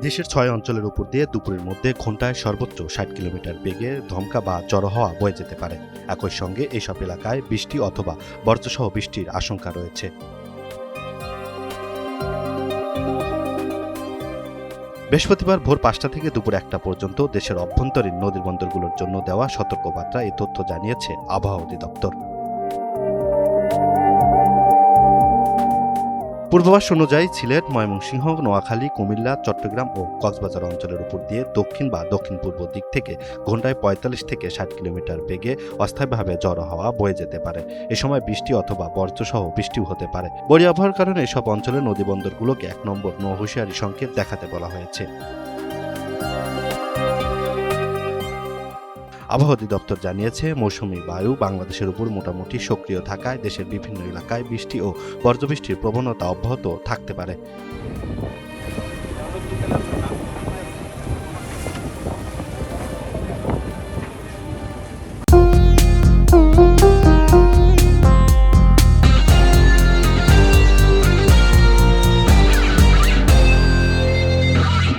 দেশের ৬ অঞ্চলের উপর দিয়ে দুপুরের মধ্যে ঘণ্টায় সর্বোচ্চ ৬০ কিলোমিটার বেগে ধমকা বা ঝড়ো হাওয়া বয়ে যেতে পারে। একই সঙ্গে এসব এলাকায় বৃষ্টি অথবা বজ্রসহ বৃষ্টির আশঙ্কা রয়েছে। বৃহস্পতিবার ভোর ৫টা থেকে দুপুর ১টা পর্যন্ত দেশের অভ্যন্তরীণ নদীবন্দরগুলোর জন্য দেওয়া সতর্কবার্তা এ তথ্য জানিয়েছে আবহাওয়া অধিদপ্তর। পূর্বাভাস অনুযায়ী সিলেট, ময়মনসিংহ, নোয়াখালী, কুমিল্লা, চট্টগ্রাম ও কক্সবাজার অঞ্চলের উপর দিয়ে দক্ষিণ বা দক্ষিণ-পূর্ব দিক থেকে ঘণ্টায় ৪৫ থেকে ৬০ কিলোমিটার বেগে অস্থায়ীভাবে ঝড়ো হাওয়া বয়ে যেতে পারে। এ সময় বৃষ্টি অথবা বজ্রসহ বৃষ্টিও হতে পারে। বড়ি আবহাওয়ার কারণে এসব অঞ্চলের নদীবন্দরগুলোকে ১ নম্বর নৌ হুঁশিয়ারি সংকেত দেখাতে বলা হয়েছে। আবহাওয়া অধিদপ্তর জানিয়েছে, মৌসুমী বায়ু বাংলাদেশের উপর মোটামুটি সক্রিয় থাকায় দেশের বিভিন্ন এলাকায় বৃষ্টি ও বজ্রবৃষ্টির প্রবণতা অব্যাহত থাকতে পারে।